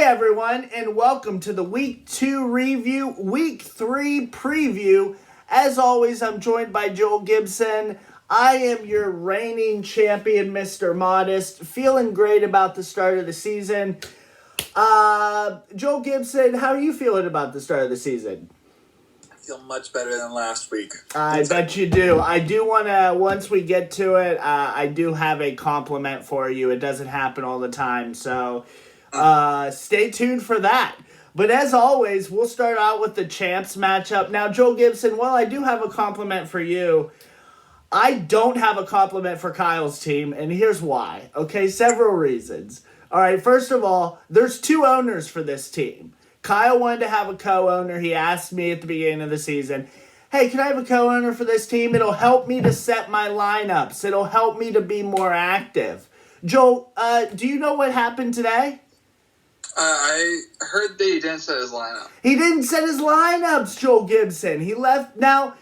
Hey everyone, and welcome to the Week 2 review, Week 3 preview. As always, I'm joined by Joel Gibson. I am your reigning champion, Mr. Modest. Feeling great about the start of the season. Joel Gibson, how are you feeling about the start of the season? I feel much better than last week. I bet you do. I do want to, once we get to it, I do have a compliment for you. It doesn't happen all the time, so stay tuned for that. But as always, we'll start out with the champs matchup. Now, Joel Gibson, while I do have a compliment for you, I don't have a compliment for Kyle's team, and here's why. Okay, several reasons. All right, first of all, there's two owners for this team. Kyle wanted to have a co-owner. He asked me at the beginning of the season, hey, can I have a co-owner for this team? It'll help me to set my lineups. It'll help me to be more active. Joel, do you know what happened today? I heard that he didn't set his lineup. He didn't set his lineups, Joel Gibson. He left. Now,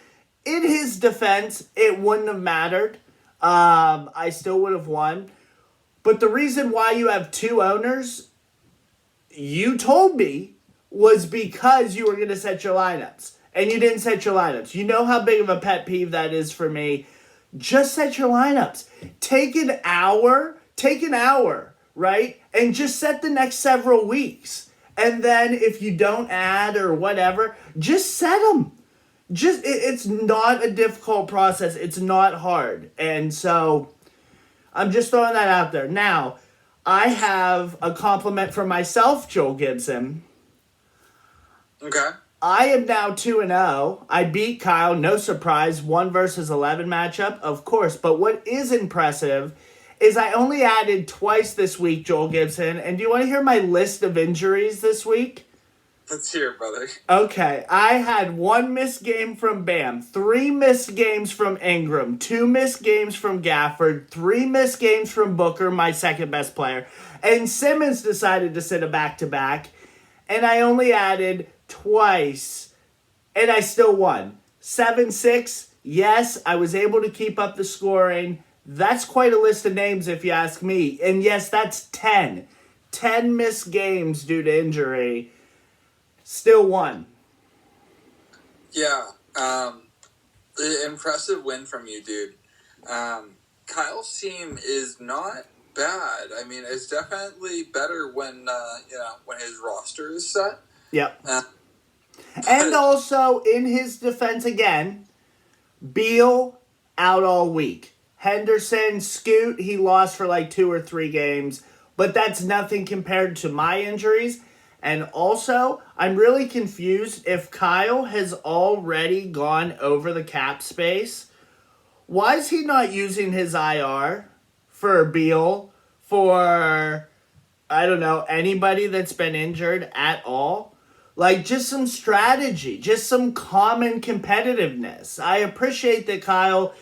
in his defense, it wouldn't have mattered. I still would have won. But the reason why you have two owners, you told me, was because you were going to set your lineups. And you didn't set your lineups. You know how big of a pet peeve that is for me. Just set your lineups. Take an hour, right? And just set the next several weeks. And then if you don't add or whatever, just set them. It's not a difficult process. It's not hard. And so I'm just throwing that out there. Now, I have a compliment for myself, Joel Gibson. Okay. I am now 2-0. I beat Kyle, no surprise, 1 versus 11 matchup, of course. But what is impressive is I only added twice this week, Joel Gibson. And do you want to hear my list of injuries this week? Let's hear it, brother. Okay, I had 1 missed game from Bam, 3 missed games from Ingram, 2 missed games from Gafford, 3 missed games from Booker, my second best player, and Simmons decided to sit a back-to-back, and I only added twice, and I still won. 7-6, yes, I was able to keep up the scoring. That's quite a list of names if you ask me, and yes, that's 10. 10 missed games due to injury. Still won. Yeah. Impressive win from you, dude. Kyle's team is not bad. I mean, it's definitely better when his roster is set. Yep. And also, in his defense again, Beal out all week. Henderson, Scoot, he lost for like 2 or 3 games. But that's nothing compared to my injuries. And also, I'm really confused if Kyle has already gone over the cap space. Why is he not using his IR for Beal, for, I don't know, anybody that's been injured at all? Like, just some strategy, just some common competitiveness. I appreciate that Kyle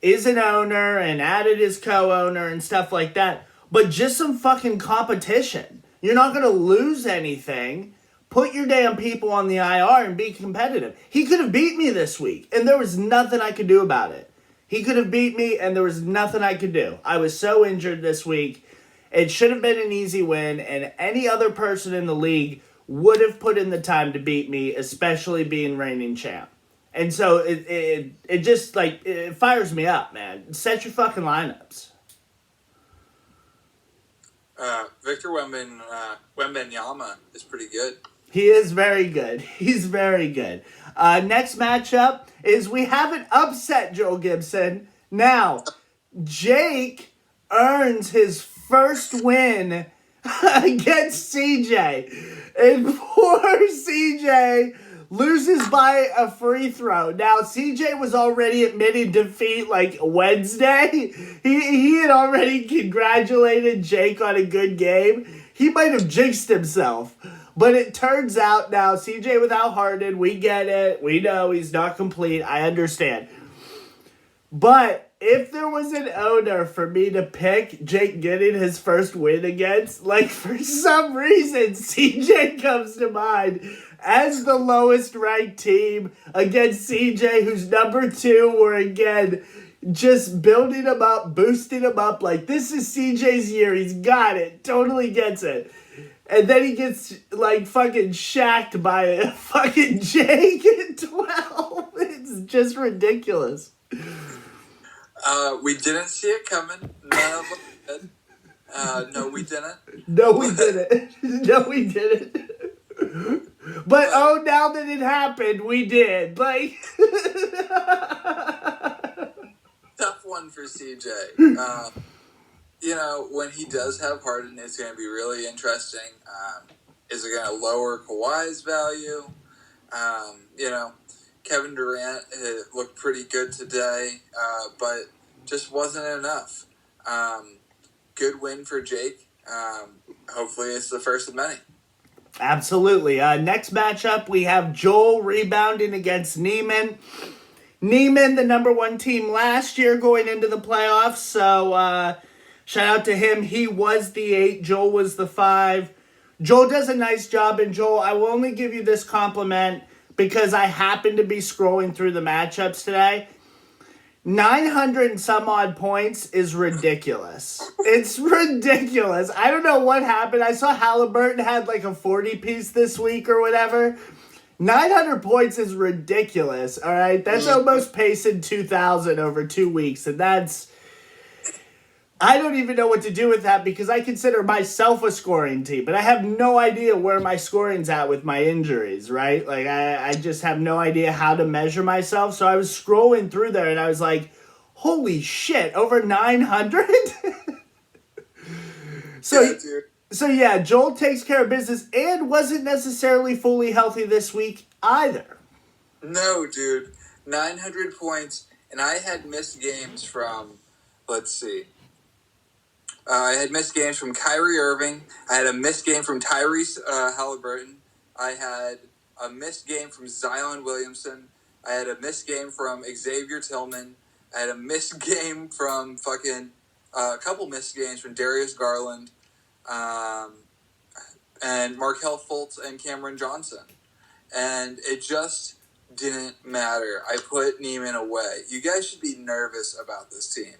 is an owner and added his co-owner and stuff like that, but just some fucking competition. You're not going to lose anything. Put your damn people on the IR and be competitive. He could have beat me this week, and there was nothing I could do about it. He could have beat me, and there was nothing I could do. I was so injured this week. It should have been an easy win, and any other person in the league would have put in the time to beat me, especially being reigning champ. And so it just, like, it fires me up, man. Set your fucking lineups. Victor Wembanyama is pretty good. He is very good. He's very good. Next matchup is we have an upset, Joel Gibson. Now, Jake earns his first win against CJ. And poor CJ loses by a free throw. Now, CJ was already admitting defeat like Wednesday. He had already congratulated Jake on a good game. He might have jinxed himself. But it turns out now, CJ without Harden, we get it. We know he's not complete. I understand. But if there was an owner for me to pick Jake getting his first win against, like, for some reason, CJ comes to mind as the lowest ranked team against CJ, who's number 2. We're again just building him up, boosting him up. Like, this is CJ's year. He's got it. Totally gets it. And then he gets, like, fucking shacked by a fucking Jake at 12. It's just ridiculous. We didn't see it coming. None of us did. No, we didn't. No, we didn't. No, we didn't. But, oh, now that it happened, we did. Like... Tough one for CJ. When he does have Harden, it's going to be really interesting. Is it going to lower Kawhi's value? Kevin Durant looked pretty good today, but just wasn't enough. Good win for Jake. Hopefully it's the first of many. Absolutely. Next matchup, we have Joel rebounding against Neiman. Neiman, the number one team last year going into the playoffs, so shout out to him. He was the 8, Joel was the 5. Joel does a nice job, and Joel, I will only give you this compliment because I happened to be scrolling through the matchups today. 900 and some odd points is ridiculous. It's ridiculous. I don't know what happened. I saw Halliburton had like a 40-piece this week or whatever. 900 points is ridiculous, all right? That's almost pacing 2,000 over 2 weeks, and that's... I don't even know what to do with that because I consider myself a scoring team, but I have no idea where my scoring's at with my injuries, right? Like, I just have no idea how to measure myself, so I was scrolling through there, and I was like, holy shit, over 900? So yeah, Joel takes care of business and wasn't necessarily fully healthy this week either. No, dude. 900 points, and I had missed games from, let's see. I had missed games from Kyrie Irving. I had a missed game from Tyrese Halliburton. I had a missed game from Zion Williamson. I had a missed game from Xavier Tillman. I had a missed game from a couple missed games from Darius Garland. And Markelle Fultz and Cameron Johnson. And it just didn't matter. I put Neiman away. You guys should be nervous about this team.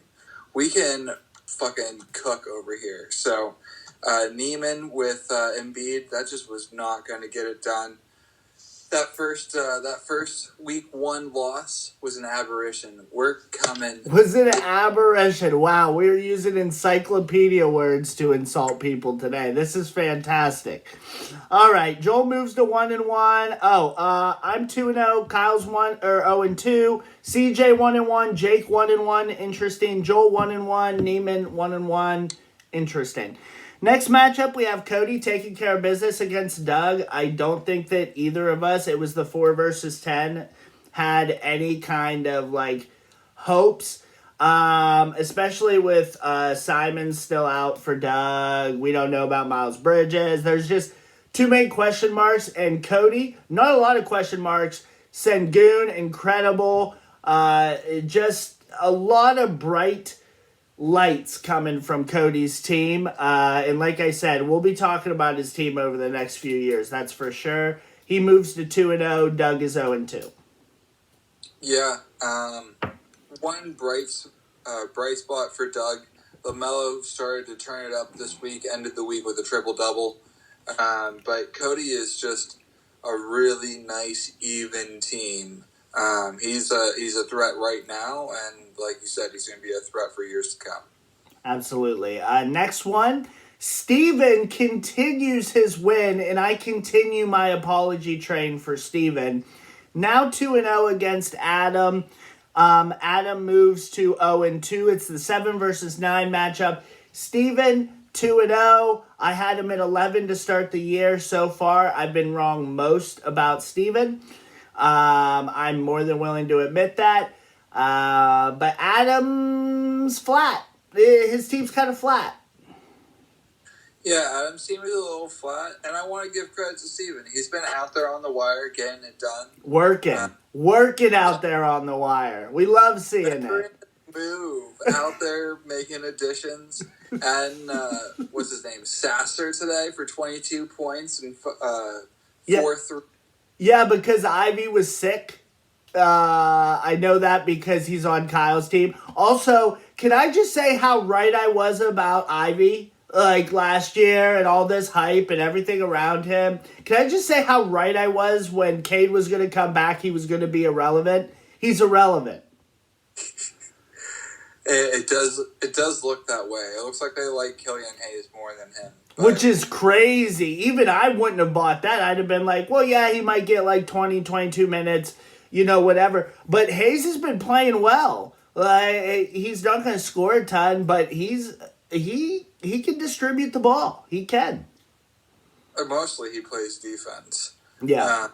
We can fucking cook over here. So, Neiman with Embiid, that just was not going to get it done. That first week 1 loss was an aberration. We're coming. Was it an aberration? Wow, we're using encyclopedia words to insult people today. This is fantastic. All right, Joel moves to 1-1. I'm 2-0. Kyle's 0-2. CJ 1-1. Jake 1-1. Interesting. Joel 1-1. Neiman 1-1. Interesting. Next matchup, we have Cody taking care of business against Doug. I don't think that either of us, it was the 4 versus 10, had any kind of, like, hopes. Especially with Simon still out for Doug. We don't know about Miles Bridges. There's just too many question marks. And Cody, not a lot of question marks. Sengun, incredible. Just a lot of bright lights coming from Cody's team. And like I said, we'll be talking about his team over the next few years. That's for sure. He moves to 2-0. Doug is 0-2. Yeah. One bright spot for Doug. LaMelo started to turn it up this week, ended the week with a triple-double. But Cody is just a really nice, even team. He's a threat right now, and like you said, he's going to be a threat for years to come. Absolutely. Next one, Steven continues his win, and I continue my apology train for Steven. Now 2-0 against Adam. Adam moves to 0-2. It's the 7 versus 9 matchup. Steven, 2-0. I had him at 11 to start the year. So far, I've been wrong most about Steven. I'm more than willing to admit that. But Adam's flat. His team's kind of flat. Yeah, Adam's team is a little flat, and I want to give credit to Steven. He's been out there on the wire getting it done. Working out there on the wire. We love seeing it. Move out there making additions. And what's his name? Sasser today for 22 points and 4-3. Yeah, because Ivy was sick. I know that because he's on Kyle's team. Also, can I just say how right I was about Ivy like last year and all this hype and everything around him. Can I just say how right I was when Cade was going to come back? He was going to be irrelevant. He's irrelevant. It does look that way. It looks like they like Killian Hayes more than him. Which is crazy. Even I wouldn't have bought that. I'd have been like, well, yeah, he might get like 20, 22 minutes, whatever. But Hayes has been playing well. He's not going to score a ton, but he can distribute the ball. He can. Mostly he plays defense. Yeah.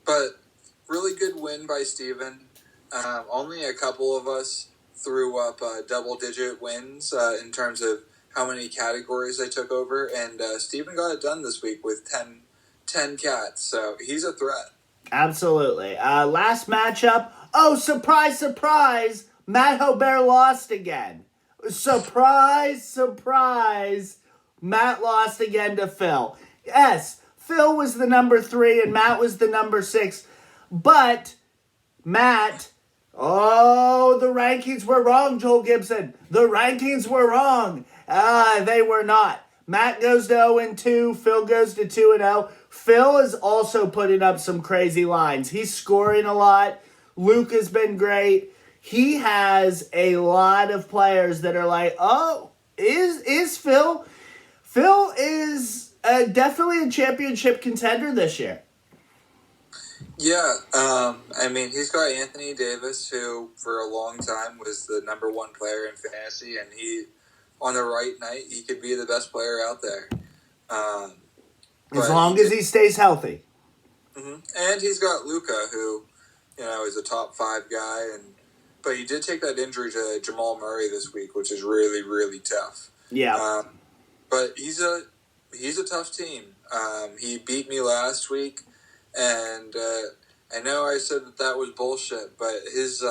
But really good win by Steven. Only a couple of us threw up double-digit wins in terms of how many categories I took over, and Steven got it done this week with 10 cats, so he's a threat. Absolutely. Last matchup. Oh, surprise, surprise. Matt Hobert lost again. Surprise, surprise. Matt lost again to Phil. Yes, Phil was the number 3 and Matt was the number 6. But Matt, the rankings were wrong, Joel Gibson. The rankings were wrong. They were not. Matt goes to 0-2. Phil goes to 2-0. Phil is also putting up some crazy lines. He's scoring a lot. Luke has been great. He has a lot of players that are like, oh, is Phil? Phil is definitely a championship contender this year. Yeah, he's got Anthony Davis, who for a long time was the number 1 player in fantasy, and he, on the right night, he could be the best player out there. As long as he stays healthy. Mm-hmm. And he's got Luka, who, is a top 5 guy, but he did take that injury to Jamal Murray this week, which is really, really tough. Yeah. But he's a tough team. He beat me last week, and I know I said that was bullshit, but his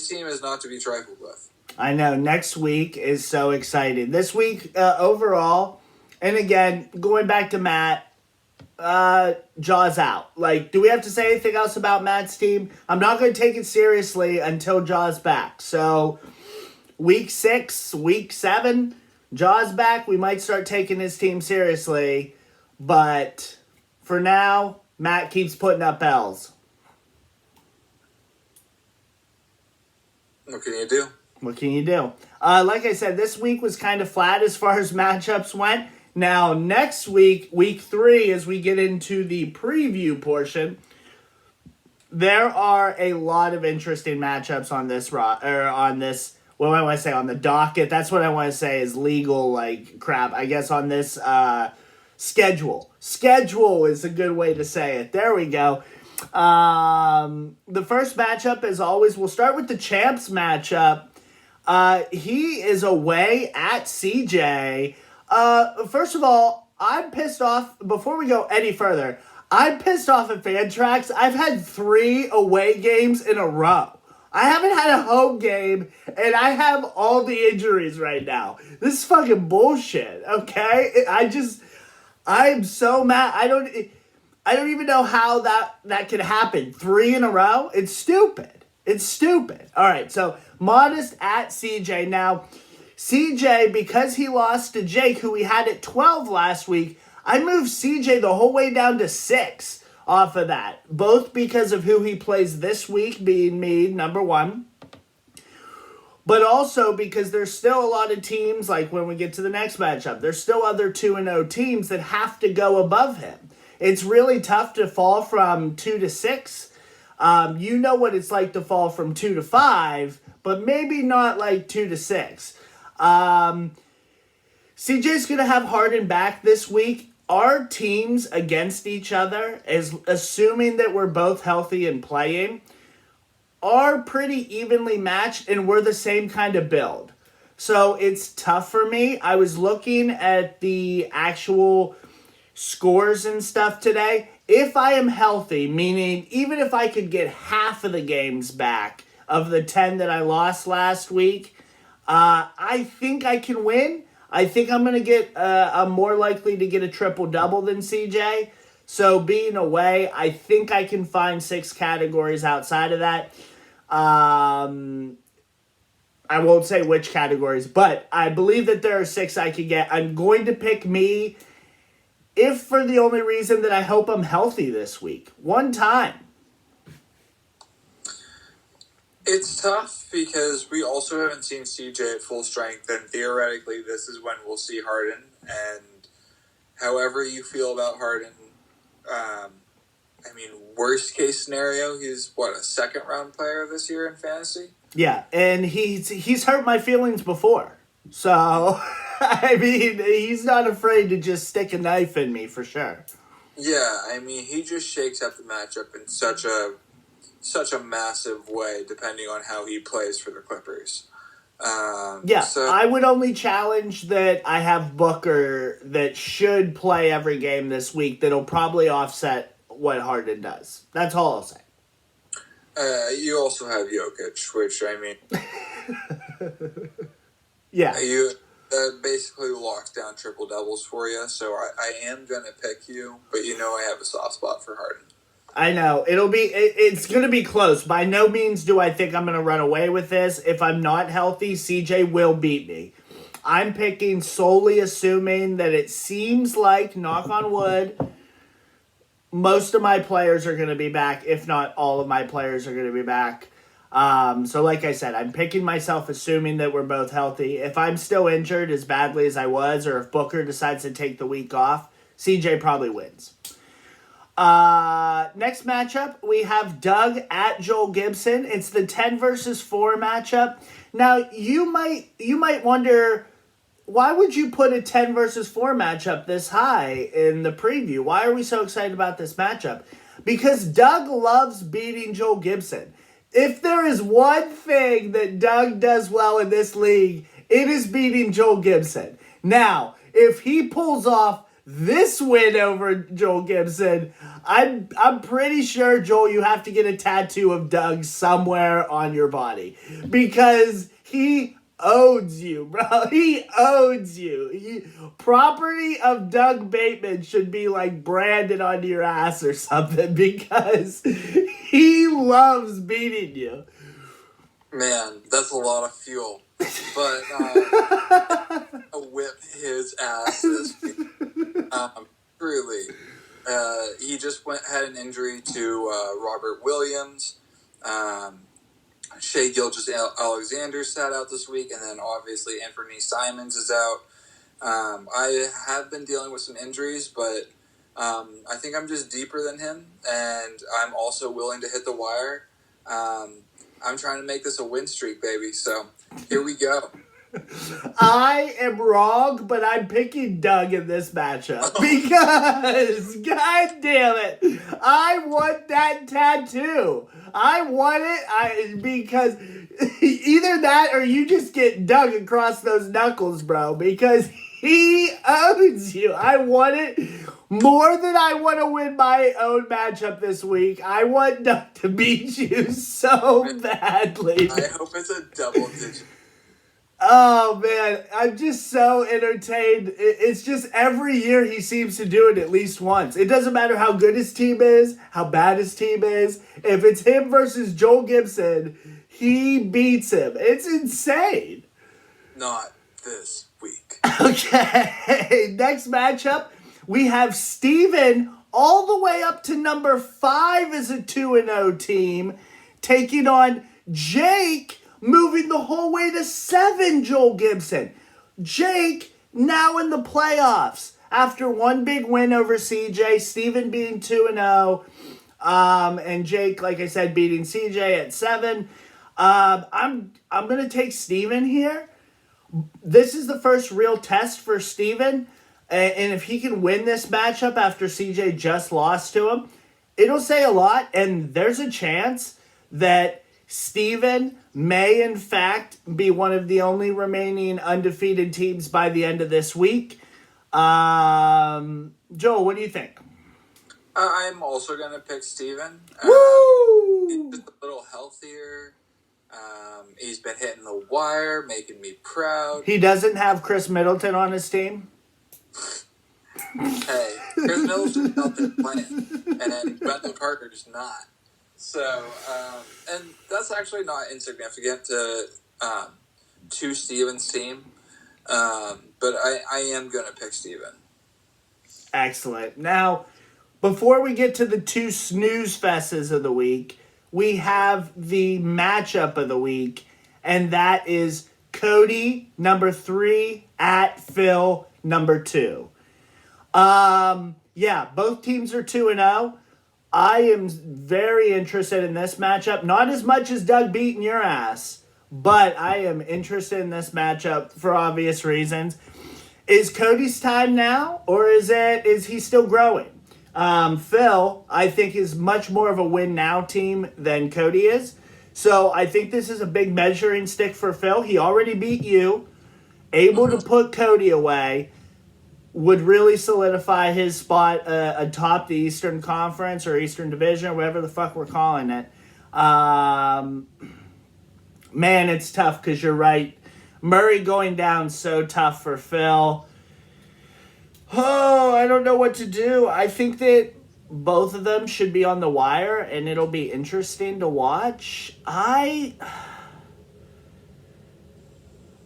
team is not to be trifled with. I know. Next week is so exciting. This week, overall, and again, going back to Matt, Jaws out. Do we have to say anything else about Matt's team? I'm not going to take it seriously until Jaws back. So, week 6, week 7, Jaws back. We might start taking his team seriously. But for now, Matt keeps putting up L's. What can you do? What can you do? Like I said, this week was kind of flat as far as matchups went. Now, next week, week 3, as we get into the preview portion, there are a lot of interesting matchups on this what do I want to say, on the docket. That's what I want to say is legal, crap. I guess on this schedule. Schedule is a good way to say it. There we go. The first matchup, as always, we'll start with the champs matchup. He is away at CJ. First of all, I'm pissed off. Before we go any further, I'm pissed off at Fantrax. I've had 3 away games in a row. I haven't had a home game, and I have all the injuries right now. This is fucking bullshit, okay? I'm so mad. I don't even know how that could happen. 3 in a row? It's stupid. It's stupid. All right, so Modest at CJ. Now, CJ, because he lost to Jake, who we had at 12 last week, I moved CJ the whole way down to 6 off of that. Both because of who he plays this week, being me, number 1. But also because there's still a lot of teams, like when we get to the next matchup, there's still other 2-0 teams that have to go above him. It's really tough to fall from 2 to 6. You know what it's like to fall from 2 to 5, but maybe not 2 to 6. CJ's going to have Harden back this week. Our teams against each other, is assuming that we're both healthy and playing, are pretty evenly matched, and we're the same kind of build. So it's tough for me. I was looking at the actual scores and stuff today. If I am healthy, meaning even if I could get half of the games back of the 10 that I lost last week, I think I can win. I think I'm going to I'm more likely to get a triple-double than CJ. So being away, I think I can find 6 categories outside of that. I I won't say which categories, but I believe that there are 6 I could get. I'm going to pick me, if for the only reason that I hope I'm healthy this week. One time. It's tough because we also haven't seen CJ at full strength, and theoretically, this is when we'll see Harden. And however you feel about Harden, worst case scenario, he's a second round player this year in fantasy. Yeah, and he's hurt my feelings before. So, I mean, he's not afraid to just stick a knife in me for sure. Yeah, he just shakes up the matchup in such a massive way, depending on how he plays for the Clippers. I would only challenge that I have Booker that should play every game this week that'll probably offset what Harden does. That's all I'll say. You also have Jokic, which, yeah. You basically locked down triple-doubles for you, so I am going to pick you, but I have a soft spot for Harden. I know. It's going to be close. By no means do I think I'm going to run away with this. If I'm not healthy, CJ will beat me. I'm picking solely assuming that it seems like, knock on wood, most of my players are going to be back. If not, all of my players are going to be back. So like I said, I'm picking myself assuming that we're both healthy. If I'm still injured as badly as I was, or if Booker decides to take the week off, CJ probably wins. Next matchup, we have Doug at Joel Gibson. It's the 10 versus 4 matchup. Now, you might wonder, why would you put a 10 versus 4 matchup this high in the preview? Why are we so excited about this matchup? Because Doug loves beating Joel Gibson. If there is one thing that Doug does well in this league, it is beating Joel Gibson. Now, if he pulls off this win over Joel Gibson, I'm pretty sure, Joel, you have to get a tattoo of Doug somewhere on your body. Because he owns you, bro. He owns you. Property of Doug Bateman should be like branded onto your ass or something, because he loves beating you. Man, that's a lot of fuel. But whip his ass this week. Truly. He just had an injury to Robert Williams. Shai Gilgeous-Alexander sat out this week, and then obviously Anthony Simons is out. I have been dealing with some injuries, but I think I'm just deeper than him, and I'm also willing to hit the wire. I'm trying to make this a win streak, baby, so here we go. I am wrong, but I'm picking Doug in this matchup because, god damn it, I want that tattoo. I want it because either that or you just get Doug across those knuckles, bro, because he owns you. I want it more than I want to win my own matchup this week. I want Doug to beat you so badly. I hope it's a double digit. Oh, man, I'm just so entertained. It's just every year he seems to do it at least once. It doesn't matter how good his team is, how bad his team is. If it's him versus Joel Gibson, he beats him. It's insane. Not this week. Okay, next matchup, we have Steven all the way up to number 5 as a 2-0 team, taking on Jake, moving the whole way to 7, Joel Gibson. Jake now in the playoffs after one big win over CJ, Steven being 2-0, and Jake, like I said, beating CJ at 7. I'm going to take Steven here. This is the first real test for Steven, and if he can win this matchup after CJ just lost to him, it'll say a lot, and there's a chance that Steven may, in fact, be one of the only remaining undefeated teams by the end of this week. Joel, what do you think? I'm also going to pick Steven. Woo! He's just a little healthier. He's been hitting the wire, making me proud. He doesn't have Chris Middleton on his team? Hey, Chris Middleton's out there playing, and Wendell Carter's not. So, and that's actually not insignificant to to Steven's team. But I am going to pick Steven. Excellent. Now, before we get to the two snooze fests of the week, we have the matchup of the week, and that is Cody, number 3, at Phil, number 2. Yeah, both teams are 2-0. I am very interested in this matchup. Not as much as Doug beating your ass, but I am interested in this matchup for obvious reasons. Is Cody's time now, or is he still growing? Phil, I think, is much more of a win now team than Cody is. So I think this is a big measuring stick for Phil. He already beat you. Able to put Cody away would really solidify his spot atop the Eastern Conference or Eastern Division or whatever the fuck we're calling it. Man, it's tough because you're right. Murray going down so tough for Phil. Oh, I don't know what to do. I think that both of them should be on the wire, and it'll be interesting to watch. I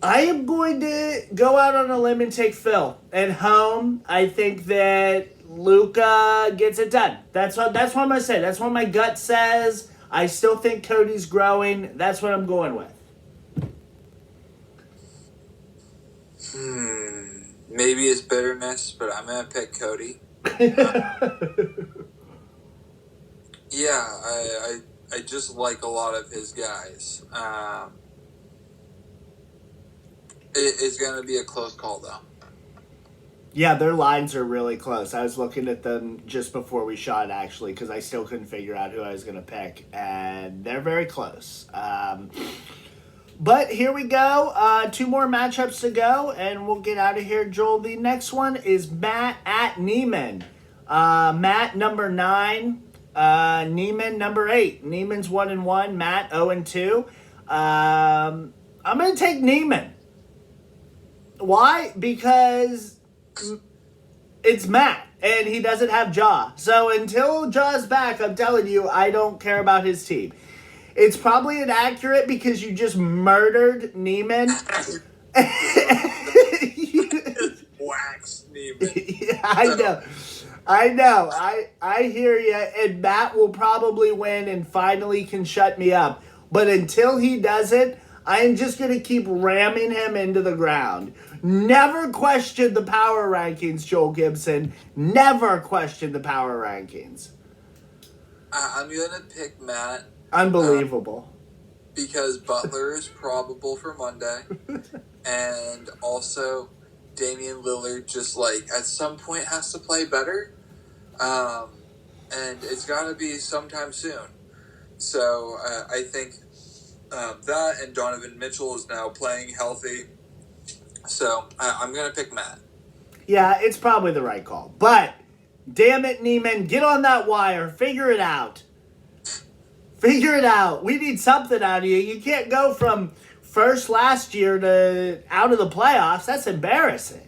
am going to go out on a limb and take Phil. At home, I think that Luka gets it done. That's what I'm going to say. That's what my gut says. I still think Cody's growing. That's what I'm going with. Maybe it's bitterness, but I'm going to pick Cody. Yeah, I just like a lot of his guys. It's going to be a close call, though. Yeah, their lines are really close. I was looking at them just before we shot, actually, because I still couldn't figure out who I was going to pick, and they're very close. But here we go. 2 more matchups to go, and we'll get out of here, Joel. The next one is Matt at Neiman. Matt, number 9. Neiman, number 8. Neiman's 1-1. Matt, 0-2. I'm going to take Neiman. Why? Because it's Matt, and he doesn't have Ja. So until Ja's back, I'm telling you, I don't care about his team. It's probably inaccurate because you just murdered Neiman. Wax Neiman. Yeah, I know. I hear you, and Matt will probably win and finally can shut me up. But until he does it, I'm just going to keep ramming him into the ground. Never question the power rankings, Joel Gibson. Never question the power rankings. I'm going to pick Matt. Unbelievable. Because Butler is probable for Monday. And also, Damian Lillard just, at some point has to play better. And it's got to be sometime soon. So, I think that and Donovan Mitchell is now playing healthy. So, I'm going to pick Matt. Yeah, it's probably the right call. But, damn it, Neiman, get on that wire. Figure it out. Figure it out. We need something out of you. You can't go from first last year to out of the playoffs. That's embarrassing.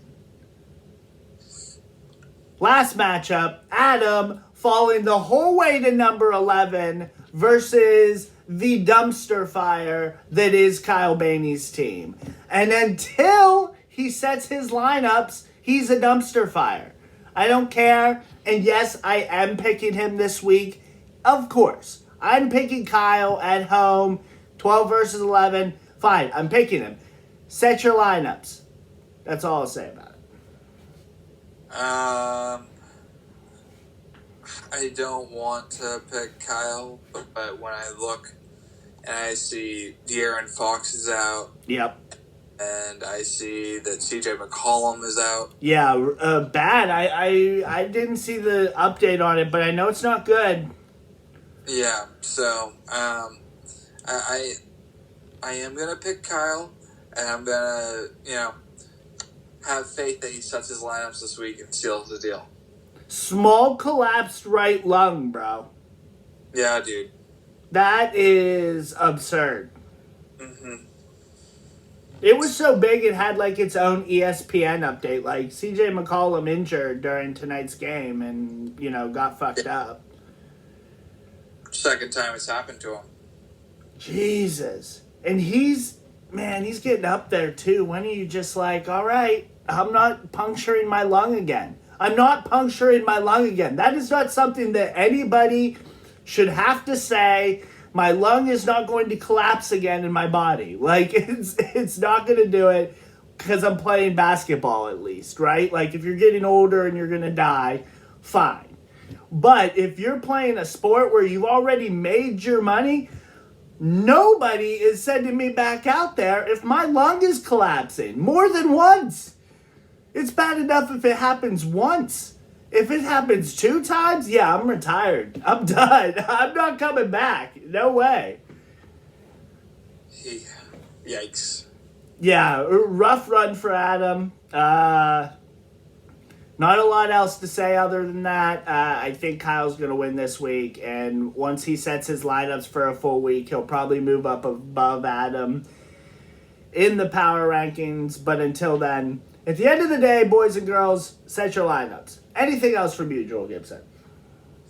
Last matchup, Adam falling the whole way to number 11 versus the dumpster fire that is Kyle Bainey's team. And until he sets his lineups, he's a dumpster fire. I don't care. And yes, I am picking him this week. Of course. I'm picking Kyle at home. 12 versus 11. Fine, I'm picking him. Set your lineups. That's all I'll say about it. I don't want to pick Kyle, but when I look and I see De'Aaron Fox is out. Yep. And I see that CJ McCollum is out. Yeah, bad. I didn't see the update on it, but I know it's not good. Yeah, so I am gonna pick Kyle, and I'm gonna have faith that he sets his lineups this week and seals the deal. Small collapsed right lung, bro. Yeah, dude. That is absurd. Mm-hmm. It was so big it had its own ESPN update. CJ McCollum injured during tonight's game and, got fucked up. Second time it's happened to him. Jesus. And he's man, he's getting up there too. When are you just like, all right, I'm not puncturing my lung again. I'm not puncturing my lung again. That is not something that anybody should have to say. My lung is not going to collapse again in my body. Like, it's not going to do it because I'm playing basketball at least, right? Like, if you're getting older and you're going to die, fine. But if you're playing a sport where you've already made your money, nobody is sending me back out there if my lung is collapsing more than once. It's bad enough if it happens once. If it happens 2 times, yeah, I'm retired. I'm done. I'm not coming back. No way. Yikes. Yeah, rough run for Adam. Not a lot else to say other than that. I think Kyle's going to win this week, and once he sets his lineups for a full week, he'll probably move up above Adam in the power rankings. But until then, at the end of the day, boys and girls, set your lineups. Anything else from you, Joel Gibson?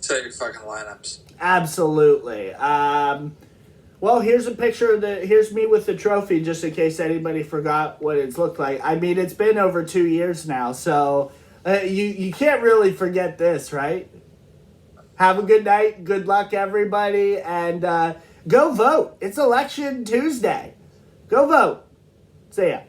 Set your fucking lineups. Absolutely. Well, here's a picture of here's me with the trophy, just in case anybody forgot what it's looked like. I mean, it's been over 2 years now, so you can't really forget this, right? Have a good night. Good luck, everybody, and go vote. It's Election Tuesday. Go vote. See ya.